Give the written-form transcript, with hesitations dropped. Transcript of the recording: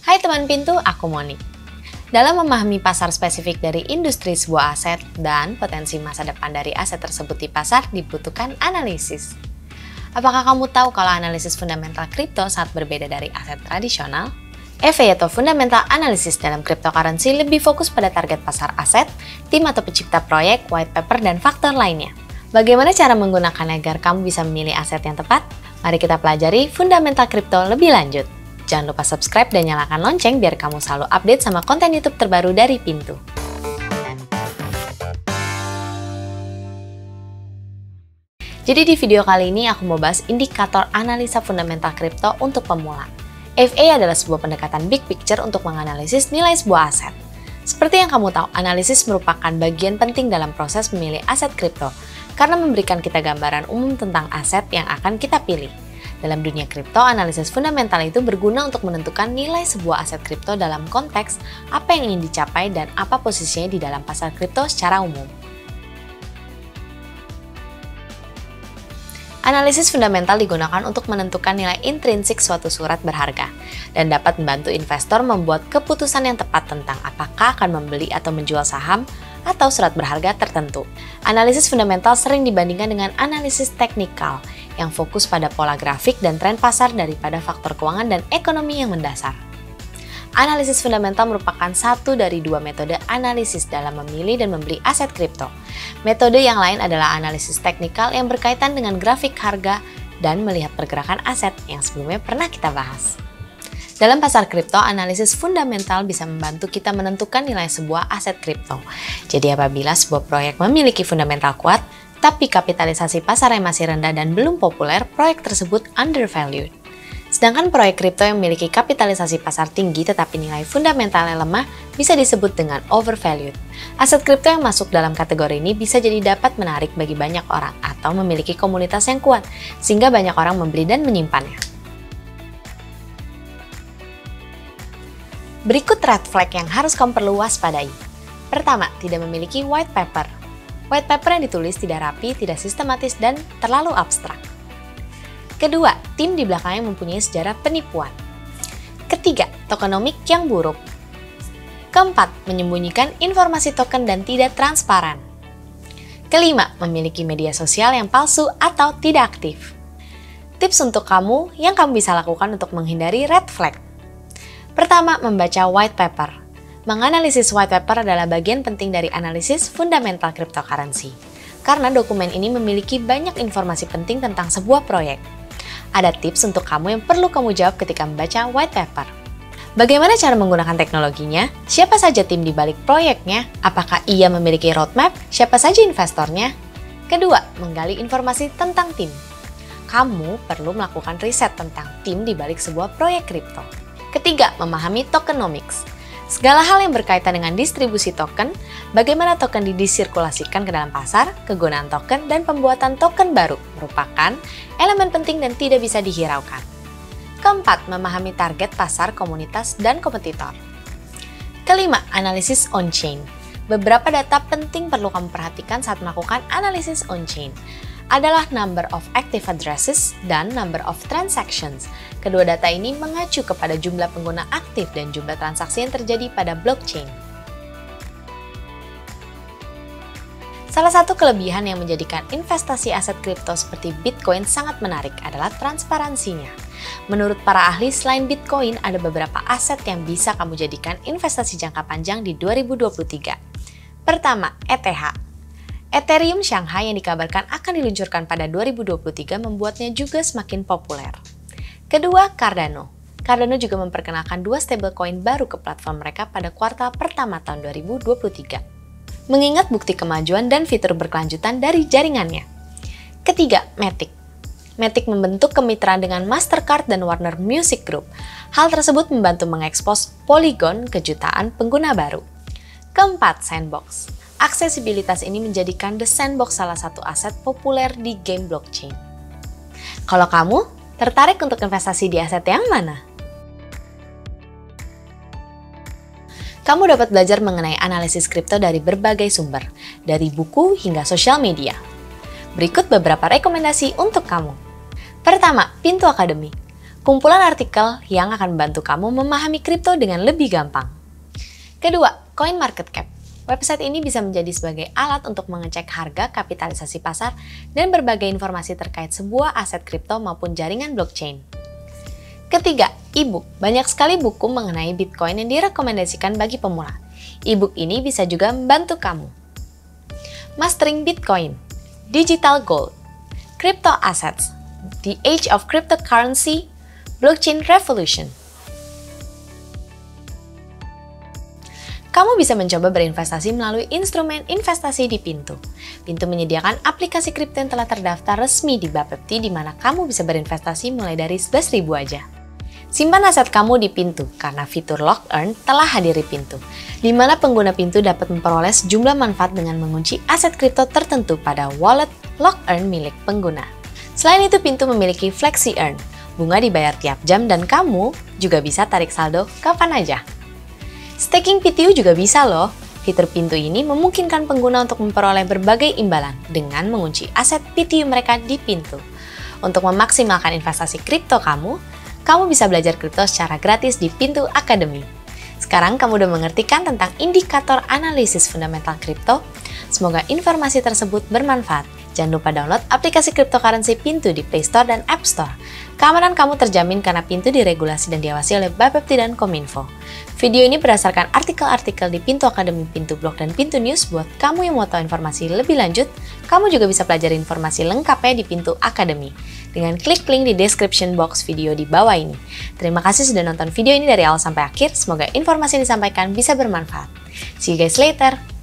Hai teman Pintu, aku Moni. Dalam memahami pasar spesifik dari industri sebuah aset dan potensi masa depan dari aset tersebut di pasar dibutuhkan analisis. Apakah kamu tahu kalau analisis fundamental kripto sangat berbeda dari aset tradisional? EV atau Fundamental Analysis dalam cryptocurrency lebih fokus pada target pasar aset, tim atau pencipta proyek, white paper, dan faktor lainnya. Bagaimana cara menggunakannya agar kamu bisa memilih aset yang tepat? Mari kita pelajari fundamental kripto lebih lanjut. Jangan lupa subscribe dan nyalakan lonceng biar kamu selalu update sama konten YouTube terbaru dari Pintu. Jadi di video kali ini aku mau bahas indikator analisa fundamental kripto untuk pemula. FA adalah sebuah pendekatan big picture untuk menganalisis nilai sebuah aset. Seperti yang kamu tahu, analisis merupakan bagian penting dalam proses memilih aset kripto karena memberikan kita gambaran umum tentang aset yang akan kita pilih. Dalam dunia kripto, analisis fundamental itu berguna untuk menentukan nilai sebuah aset kripto dalam konteks apa yang ingin dicapai dan apa posisinya di dalam pasar kripto secara umum. Analisis fundamental digunakan untuk menentukan nilai intrinsik suatu surat berharga dan dapat membantu investor membuat keputusan yang tepat tentang apakah akan membeli atau menjual saham atau surat berharga tertentu. Analisis fundamental sering dibandingkan dengan analisis teknikal yang fokus pada pola grafik dan tren pasar daripada faktor keuangan dan ekonomi yang mendasar. Analisis fundamental merupakan satu dari dua metode analisis dalam memilih dan membeli aset kripto. Metode yang lain adalah analisis teknikal yang berkaitan dengan grafik harga dan melihat pergerakan aset yang sebelumnya pernah kita bahas. Dalam pasar kripto, analisis fundamental bisa membantu kita menentukan nilai sebuah aset kripto. Jadi apabila sebuah proyek memiliki fundamental kuat, tapi kapitalisasi pasarnya masih rendah dan belum populer, proyek tersebut undervalued. Sedangkan proyek kripto yang memiliki kapitalisasi pasar tinggi tetapi nilai fundamentalnya lemah bisa disebut dengan overvalued. Aset kripto yang masuk dalam kategori ini bisa jadi dapat menarik bagi banyak orang atau memiliki komunitas yang kuat sehingga banyak orang membeli dan menyimpannya. Berikut red flag yang harus kamu perlu waspadai. Pertama, tidak memiliki white paper. White paper yang ditulis tidak rapi, tidak sistematis, dan terlalu abstrak. Kedua, tim di belakangnya mempunyai sejarah penipuan. Ketiga, tokenomik yang buruk. Keempat, menyembunyikan informasi token dan tidak transparan. Kelima, memiliki media sosial yang palsu atau tidak aktif. Tips untuk kamu yang kamu bisa lakukan untuk menghindari red flag. Pertama, membaca white paper. Menganalisis white paper adalah bagian penting dari analisis fundamental cryptocurrency. Karena dokumen ini memiliki banyak informasi penting tentang sebuah proyek. Ada tips untuk kamu yang perlu kamu jawab ketika membaca white paper. Bagaimana cara menggunakan teknologinya? Siapa saja tim di balik proyeknya? Apakah ia memiliki roadmap? Siapa saja investornya? Kedua, menggali informasi tentang tim. Kamu perlu melakukan riset tentang tim di balik sebuah proyek kripto. Ketiga, memahami tokenomics. Segala hal yang berkaitan dengan distribusi token, bagaimana token disirkulasikan ke dalam pasar, kegunaan token, dan pembuatan token baru merupakan elemen penting dan tidak bisa dihiraukan. Keempat, memahami target pasar, komunitas, dan kompetitor. Kelima, analisis on-chain. Beberapa data penting perlu kamu perhatikan saat melakukan analisis on-chain adalah number of active addresses dan number of transactions. Kedua data ini mengacu kepada jumlah pengguna aktif dan jumlah transaksi yang terjadi pada blockchain. Salah satu kelebihan yang menjadikan investasi aset kripto seperti Bitcoin sangat menarik adalah transparansinya. Menurut para ahli, selain Bitcoin, ada beberapa aset yang bisa kamu jadikan investasi jangka panjang di 2023. Pertama, ETH. Ethereum Shanghai yang dikabarkan akan diluncurkan pada 2023 membuatnya juga semakin populer. Kedua, Cardano. Cardano juga memperkenalkan dua stablecoin baru ke platform mereka pada kuartal pertama tahun 2023. Mengingat bukti kemajuan dan fitur berkelanjutan dari jaringannya. Ketiga, Matic. Matic membentuk kemitraan dengan Mastercard dan Warner Music Group. Hal tersebut membantu mengekspos Polygon kejutaan pengguna baru. Keempat, Sandbox. Aksesibilitas ini menjadikan The Sandbox salah satu aset populer di game blockchain. Kalau kamu tertarik untuk investasi di aset yang mana? Kamu dapat belajar mengenai analisis kripto dari berbagai sumber, dari buku hingga sosial media. Berikut beberapa rekomendasi untuk kamu. Pertama, Pintu Academy. kumpulan artikel yang akan membantu kamu memahami kripto dengan lebih gampang. Kedua, CoinMarketCap. Website ini bisa menjadi sebagai alat untuk mengecek harga, kapitalisasi pasar, dan berbagai informasi terkait sebuah aset kripto maupun jaringan blockchain. Ketiga, e-book. Banyak sekali buku mengenai Bitcoin yang direkomendasikan bagi pemula. E-book ini bisa juga membantu kamu. Mastering Bitcoin, Digital Gold, Crypto Assets, The Age of Cryptocurrency, Blockchain Revolution. Kamu bisa mencoba berinvestasi melalui instrumen investasi di Pintu. Pintu menyediakan aplikasi kripto yang telah terdaftar resmi di Bapepti di mana kamu bisa berinvestasi mulai dari 11.000 aja. Simpan aset kamu di Pintu karena fitur Lock Earn telah hadir di Pintu, di mana pengguna Pintu dapat memperoleh sejumlah manfaat dengan mengunci aset kripto tertentu pada wallet Lock Earn milik pengguna. Selain itu, Pintu memiliki Flexi Earn, bunga dibayar tiap jam dan kamu juga bisa tarik saldo kapan aja. Staking PTU juga bisa loh. Fitur Pintu ini memungkinkan pengguna untuk memperoleh berbagai imbalan dengan mengunci aset PTU mereka di Pintu. Untuk memaksimalkan investasi kripto kamu bisa belajar kripto secara gratis di Pintu Academy. Sekarang kamu udah mengerti kan tentang indikator analisis fundamental kripto? Semoga informasi tersebut bermanfaat. Jangan lupa download aplikasi cryptocurrency Pintu di Play Store dan App Store. Keamanan kamu terjamin karena Pintu diregulasi dan diawasi oleh Bapepti dan Kominfo. Video ini berdasarkan artikel-artikel di Pintu Academy, Pintu Blog, dan Pintu News. Buat kamu yang mau tahu informasi lebih lanjut, kamu juga bisa pelajari informasi lengkapnya di Pintu Academy dengan klik link di description box video di bawah ini. Terima kasih sudah nonton video ini dari awal sampai akhir. Semoga informasi yang disampaikan bisa bermanfaat. See you guys later!